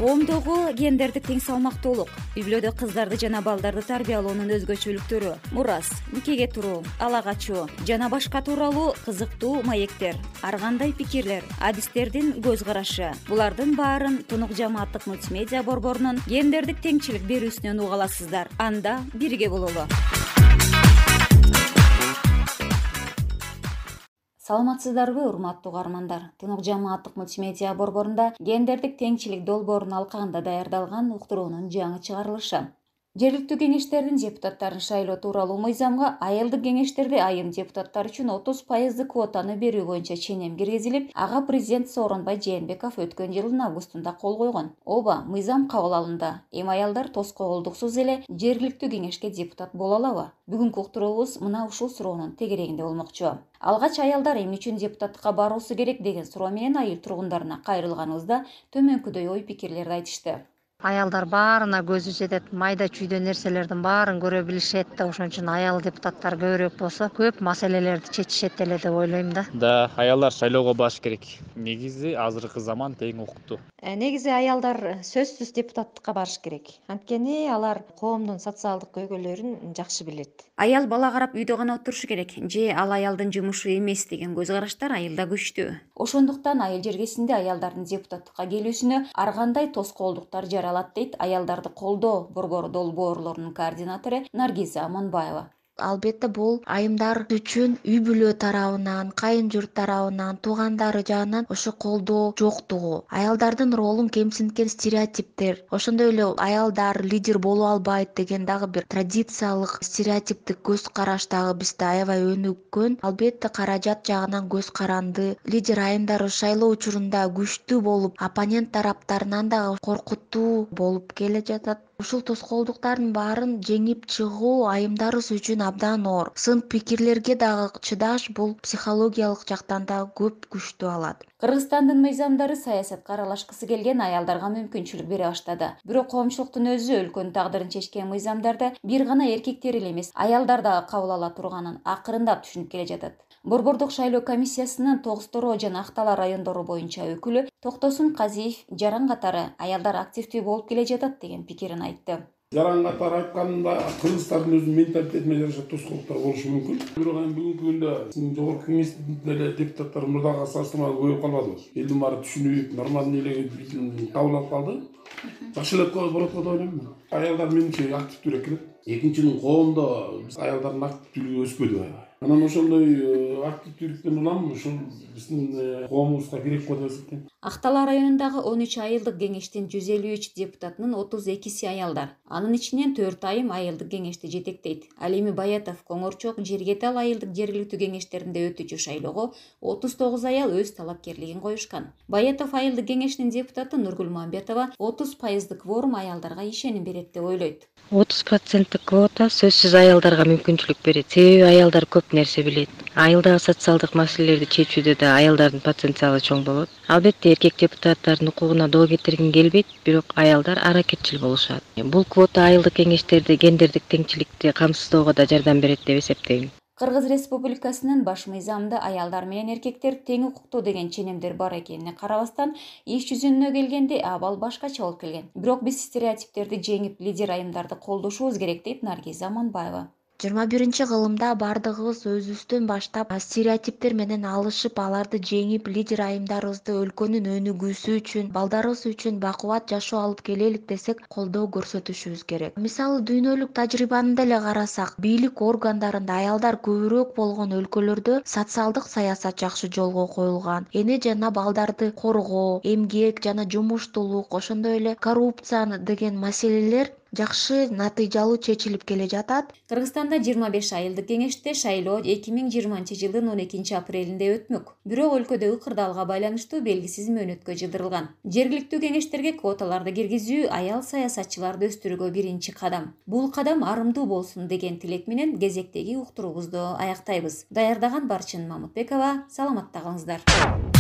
Коомдогу гендердик тең салмактуулук, үй-бүлөдө кыздарды жана балдарды тарбиялоонун өзгөчөлүктөрү, мурас, никеге туруу, ала качуу жана башка тууралуу кызыктуу маектер, ар кандай пикирлер, адистердин көз карашы. Булардын баарын Tun-Uk жамааттык мультимедиа борборунун гендердик теңчилик берүүсүнөн уга аласыздар. Анда бирге бололу. Саламатсыздарбы, урматтуу угармандар? Tun-Uk жамааттык мультимедиа борборунда гендердик теңчилик долбоорунун алкагында даярдалган уктуруунун жаңы чыгарылышы. Жергиликтүү кеңештердин депутаттарын шайлоо тууралуу мыйзамга айылдык кеңештерде айым депутаттар үчүн 30% квотаны берүү боюнча ченем киргизилип, ага президент Сооронбай Жээнбеков өткөн жылдын августунда кол койгон. Ооба, мыйзам кабыл алынды. Эми аялдар тоскоолдуксуз эле жергиликтүү кеңешке депутат боло алабы? Бүгүнкү уктуруубуз мына ушул суроонун тегерегинде болмокчу. Алгач аялдар эмне үчүн депутаттыкка баруусу керек деген суроо менен айыл тургундарына кайрылганыбызда төмөнкүдөй ой пикирлерди айтышты. Аялдар баарына көзү жетет, майда чүйдө нерселердин баарын көрө билишет да, ошон үчүн аял депутаттар көбүрөөк болсо көп маселелерди чечишет эле деп ойлойм да. Да, аялдар шайлоого барыш керек. Негизи азыркы заман тең укуктуу. Негизи аялдар сөзсүз депутаттыкка барыш керек. Анткени алар коомдун социалдык көйгөйлөрүн жакшы билет. Аял бала карап үйдө гана отурушу керек, же ал аялдын жумушу эмес деген көз караштар айылда күчтүү. Ошондуктан айыл жергесинде аялдардын депутаттыкка келүүсүнө ар кандай тоскоолдуктар жаралат дейт аялдарды колдоо борбору долбоорлорунун координатору Наргиза Аманбаева. Албетте бул айымдар үчүн үй-бүлө тарабынан, кайын журт тарабынан, туугандары жагынан ошо колдоо жоктугу, аялдардын ролун кемсинткен стереотиптер, ошондой эле аялдар лидер боло албайт деген дагы бир традициялык стереотиптик көз караш дагы бизде аябай өнүккөн. Албетте каражат жагынан көз каранды, лидер айымдар шайлоо учурунда күчтүү болуп, оппонент тараптарынан дагы коркуттуу болуп келе жатат. Ушул тоскоолдуктардын баарын жеңип чыгуу айымдарыбыз үчүн абдан оор. Сын пикирлерге дагы чыдаш бул психологиялык жактан да көп күчтүү алат. Кыргызстандын мыйзамдары саясатка аралашкысы келген аялдарга мүмкүнчүлүк бере баштады. Бирок коомчулуктун өзү өлкөнүн тагдырын чечкен мыйзамдарды бир гана эркектер эле эмес, аялдар дагы кабыл ала турганын акырындап түшүнүп келе жатат. Борбордук шайлоо комиссиясынын Тогуз-Тороо жана Актала райондору боюнча өкүлү Токтосун Казиев жаран катары аялдар активдүү болуп келе жатат деген пикирин айтты. Жаран катары айтканда Кыргызстандын өзүнүн менталитетине жараша тоскоолдуктар болушу мүмкүн. Бирок эми бүгүнкү күндө жогорку кеңештин деле депутаттар мурдага салыштырмалуу көбөйүп калбадыбы? Элдин баары түшүнүп, нормальный эле кабыл алып калды. Жакшы эле болот деп ойлойм. Аялдар менимче активдүүрөөк келет. Экинчиден коомдо аялдардын активдүүлүгү өспөдү. Анан ошондой активдүүлүктөн улам ушул биздин коомубузга керек го деп эсептейм. Актала районундагы 13 айылдык кеңештин 153 депутатынын 32си аялдар. Анын ичинен 4 айым айылдык кеңешти жетектейт. Ал эми Баятов, Коңорчок, Жергетал айылдык жергиликтүү кеңештеринде өтүүчү шайлоого 39 аял өз талапкерлигин коюшкан. Баятов айылдык кеңешинин депутаты Нургүл Мамбетова 30% кворум аялдарга ишеним берет деп ойлойт. 30% квота сөзсүз аялдарга мүмкүнчүлүк берет. Себеби аялдар көп нерсе билет. Айылдагы социалдык маселелерди чечүүдө да аялдардын потенциалы чоң болот. Албетте эркек депутаттардын укугуна доо кетиргин келбейт, бирок аялдар аракетчил болушат. Бул квота айылдык кеңештерде гендердик теңчиликти камсыздоого да жардам берет деп эсептейм. Кыргыз Республикасынын баш мыйзамында аялдар менен эркектер тең укуктуу деген ченемдер бар экенине карабастан, иш жүзүнө келгенде абал башкача болуп келген. Бирок биз стереотиптерди жеңип, лидер айымдарды колдошубуз керек дейт Наргиза Аманбаева. 21-кылымда бардыгыбыз өзүбүздөн баштап стереотиптер менен алышып, аларды жеңип, лидер айымдарыбызды өлкөнүн өнүгүүсү үчүн, балдарыбыз үчүн бакубат жашоо алып келелик десек, колдоо көрсөтүшүбүз керек. Мисалы, дүйнөлүк тажрыйбаны деле карасак, бийлик органдарында аялдар көбүрөөк болгон өлкөлөрдө социалдык саясат жакшы жолго коюлган. Эне жана балдарды коргоо, эмгек жана жумуштуулук, ошондой эле коррупция деген маселелер жакшы натыйжалуу чечилип келе жатат. Кыргызстанда 25 айылдык кеңеште шайлоо 2020 жылдын 12 апрелинде өтмөк. Бирок өлкөдө ыкырдаалга байланыштуу белгисиз мөөнөткө жылдырылган. Жергиликтүү кеңештерге квоталарды киргизүү аял саясатчыларды өстүрүүгө биринчи кадам. Бул кадам арымдуу болсун деген тилек менен кезектеги уктуруубузду аяктайбыз. Даярдаган Барчын Мамытбекова, саламатта калыңыздар.